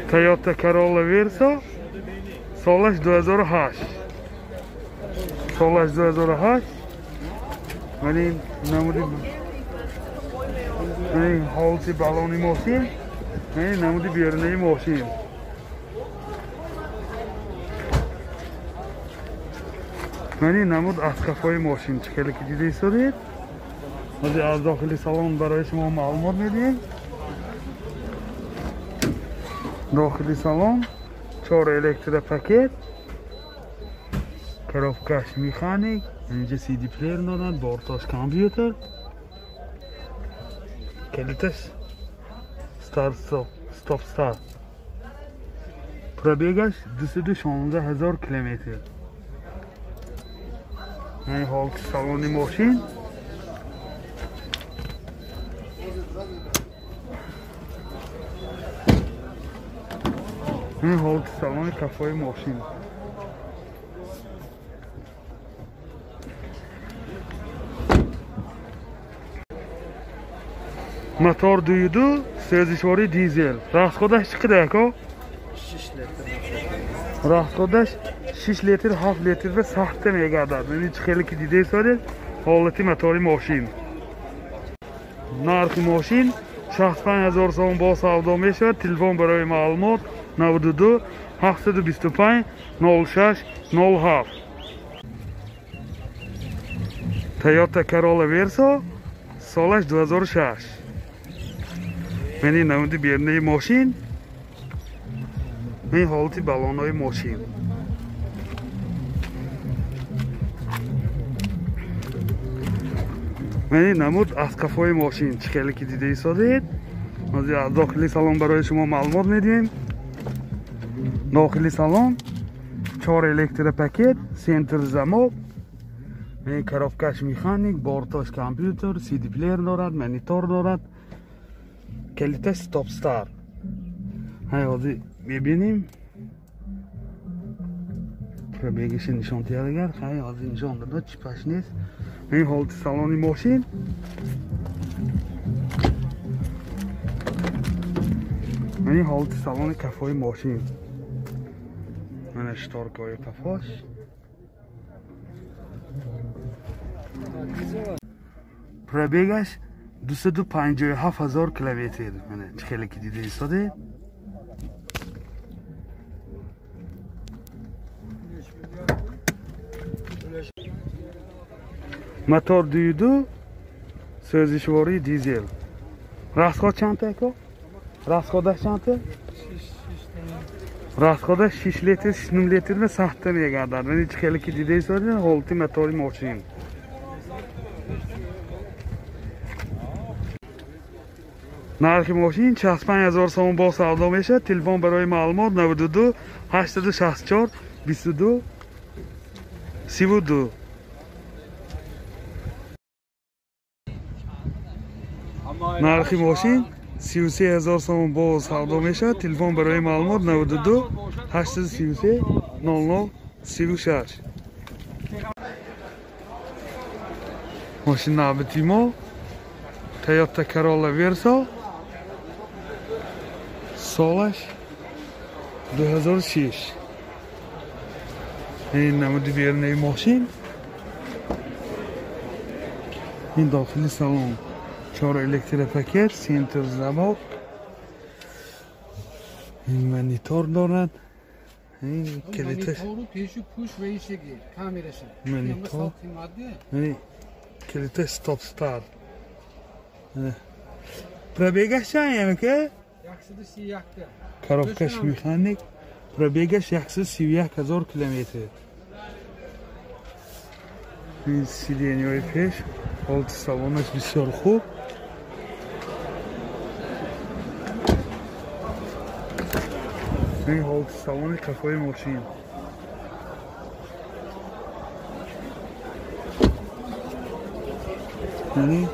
Toyota Corolla Verso سالش 2008 سالش 2008 ولی نمودی حالتی بالانی ماشین نمودی بیرونی ماشین نمود اسقفای ماشین چکلی که دیده ایستادید از داخلی سالن برای شما معلومات میدیم داخلی سالن 4 الکتر پاکت کرافتکش میخانیک اینجا سی دی پلیر دادن بارتاش کامپیوتر کلیتش stop start پرابیگش 216,000 کیلومتر این حالت سالن ماشین این حالت سالن کفای ماشین موتور 2.2 سوزشواری دیزل راستخودش چقدر که؟ 6 لیتر راستخودش 6 لیتر 7 لیتر و سخته میگردد یعنی خیلی که دیده ساده حالتی موتوری ماشین نرخ ماشین 65,000 سوم با سودا میشود تلفن برای معلومات 92 725 06 07 تویوتا کرولا ورسو سالش 2006 یعنی نمودی بیرونی ماشین این حالتی بالانای ماشین یعنی نمود اسقفای ماشین چکلی که دیده ایستادید از داخلی سالن برای شما معلومات میدیم داخلی سالن 4 الکتر پاکت سنتر زماب این کرافتکش میخانیک بارتاش کامپیوتر سی دی پلیر دارد مانیتور دارد کلیتش ستاپ ستار های میبینیم پرابیگش نشان تیارگر خیلی از نشان داده چیپش نیست این حالت سالن ماشین این حالت سالن کفای ماشین من اشتارکای کفاش پرابیگش 257,000 کیلومتر من خیلی که دیده ایستاده موتور 2.2 سوزشواری دیزل راستخود چند تا که؟ راستخودش چند تا؟ راستخودش 6 لیتر 6 لیتر و سخته میگردد یعنی خیلی که دیده ایستاده حالتی موتوری ماشین نرخ ماشین 65,000 سوم با سودا میشه تلفن برای معلومات 92 864 22 32 نرخ ماشین 33,000 سوم با سودا میشه تلفن برای معلومات 92 833 00 36 ماشین نابتی ما تویوتا کرولا ورسو سالش 2006 این نمودی بیرونی ماشین این داخلی سالن 4 الکتر پاکت سنتر زباب این مانیتور دارد این کلیتش مانیتور این کلیتش ستاپ ستار پرابیگش چند که؟ کرافتکش میخانیک پرابیگش 131,000 کیلومتر این سیدینی های پیش حالت سالنش بسیار خوب این حالت سالن کفای ماشین یعنی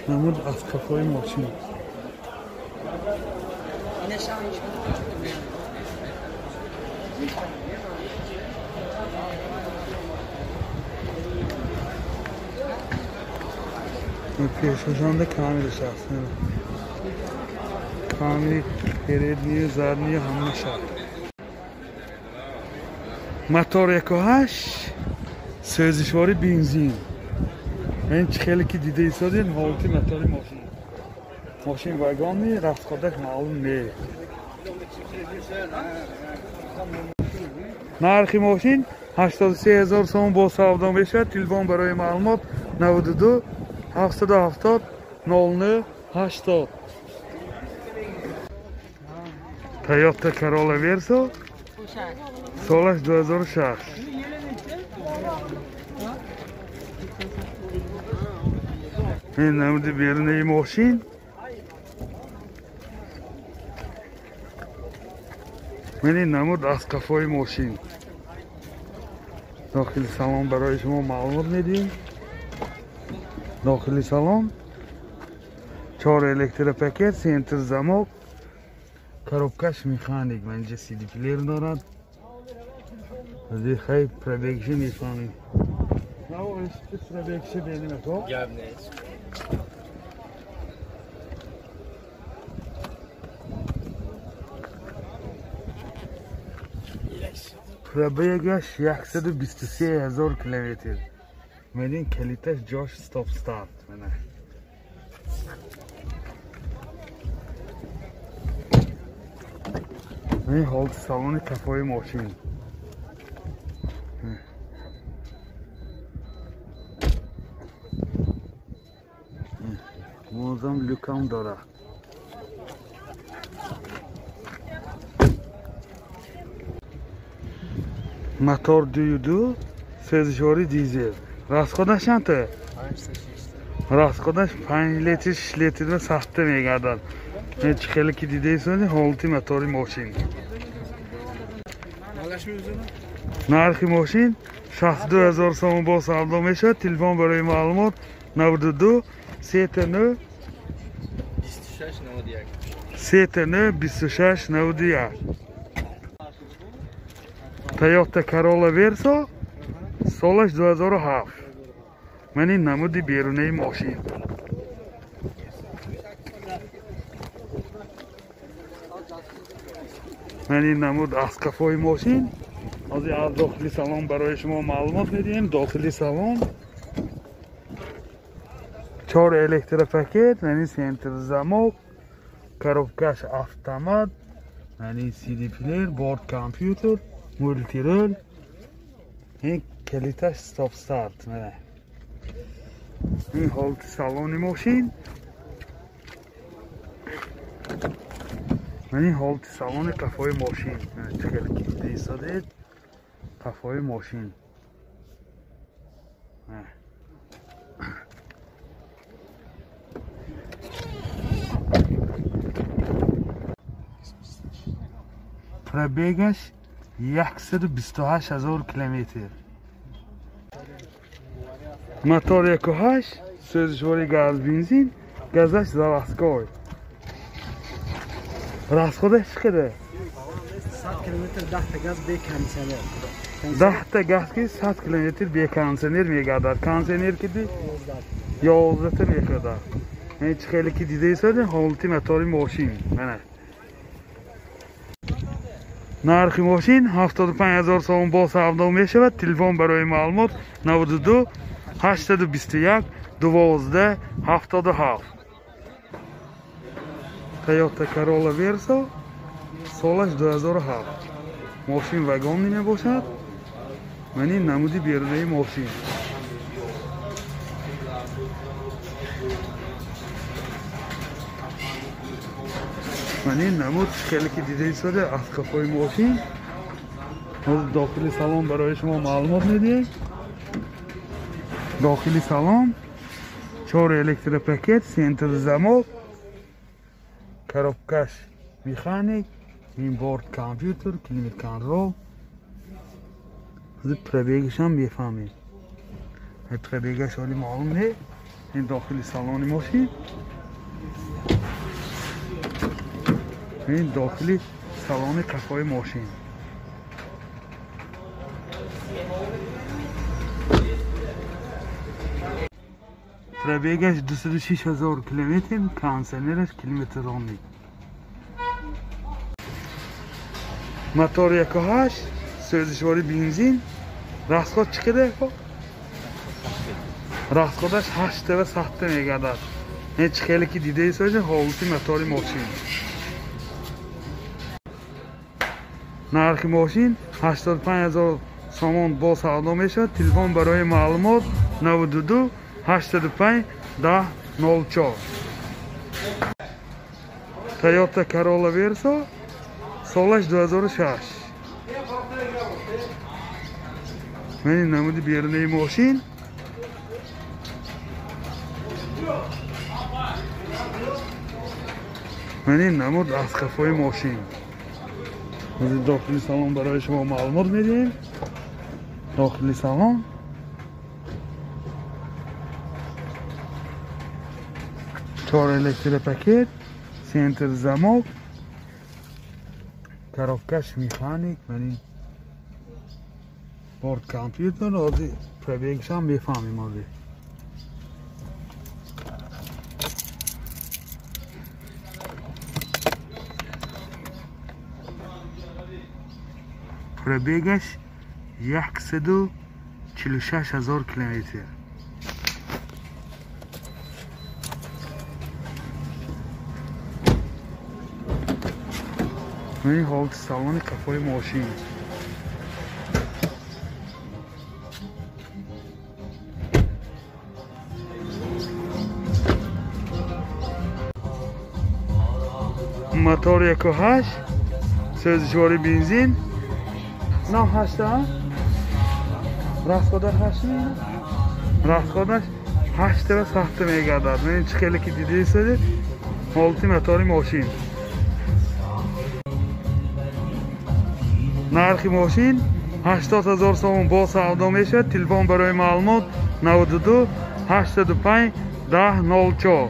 نمود از کفای ماشین پیشوشانده کاملش هست میفهمی передние задние همه شد. موتور 1.8 سوزشواری بنزین. این خیلی که دیده ایستادین حالتی موتور ماشین واگانی رفت خودش معلوم نه. نرخ ماشین 83,000 سوم با سودا میشه. تلفن برای معلومات 92 770 09 80. تویوتا کرولا ورسو سالش 2006. این نمود بیرون ماشین من این نمود از کفای ماشین داخل سالن برای شما معلومات میدیم. داخل سالن 4 الکتریک پاکت، سنتر زمک، коробкаш механик منجه CD پلیر دارد. از این خیلی پرابکشی میفهمیم. نه اوشتی پرابکشی بینیم تو؟ گرم نیست. پرابکش 123,000 کیلومتر. میدین کلیتش جاش استاپ استارت منه. این حالت سالن کفای ماشین. موزم لوکام داره. موتور 2.2 سوزشواری دیزل. راست خودش چنده؟ 5 راست خودش 5 لیتر 6 لیتر و سخته میگردد. هیچ خیلی که دیده ایستادی حالتی موتور ماشین. نرخ ماشین 62,000 سوم با سودا میشه. تلفن برای معلومات 92 39 26 91. تویوتا کرولا ورسو سالش 2007. من این نمودی بیرونه ماشین. من این نمود از کفای ماشین. از داخلی سالن برای شما معلومات میدیم. داخلی سالن 4 الکتریک پاکت، یعنی سنتر زمک، коробкаш автомат، یعنی CD پلیر، بورد کامپیوتر، مولتی رول. این کلیتش استاپ استارت نه. این حالت سالن ماشین. این حالت سالن کفای ماشین. خیلی که ایستادید کفای ماشین. پرابکش 128,000 کیلومتر. موتور 1.8 سوزشواری گاز بنزین. گازش زاواسکوی. راست خودش چقدره؟ 100 کیلومتر 10 تا گاز به کانسنر. 10 تا گاز که 100 کیلومتر به کانسنر میگردد. کانسنر که دی 11 تا میگردد. هیچ خیلی که دیده ایستادی حالتی موتور ماشین نه. نرخ ماشین 75,000 سوم با سودا میشود. تلفن برای معلومات 92 821 12 77. تویوتا کرولا ورسو سالش 2007. ماشین واگانی میباشد. من این نمودی بیرونه ماشین. من این نمود خیلی که دیده ایستاده از کفای ماشین. از داخل سالن برای شما معلومات میدیم. داخل سالن 4 الکتریک پاکت، سنتر زمک، коробкаш механик، این بورد کامپیوتر، کلیمت کنترل. از پرابکش هم میفهمید. این پرابکش حالی معلوم نه. این داخل سالن ماشین. این داخلی سالن کفای ماشین. پرابکش 206,000 کیلومتر. کانسنرش کیلومترانی. мотор 1.8 сӯзишвори бензин расход чӣ қадар расходаш 8 мегардад ин чӣ хеле ки дидаисоҷ ҳолати мотори мошин нархи мошин 85 000 сомон бо савдо мешавад телефон барои маълумот 92 85 10 04 Toyota Corolla Verso солаш 2006 менин намуди берунаи мошин менин намуд аз қафои мошин дохили салон барои шумо маълумот медиҳем дохили салон 4 электропакет центр замок коробкаш механик менин борд компьютер ҳозир пробегшам мефаҳмем ҳозир пробегаш 146 000 километр این حالت سالن قفای ماشین موتور 1.8 سوزشواری بنزین 9.8 расходаш 8 расходаш 8 мегардад мен чӣ хеле ки дидаисоҷ ҳолати мотори мошин нархи мошин 80 000 сомон бо савдо мешавад телефон барои маълумот 92 85 10 04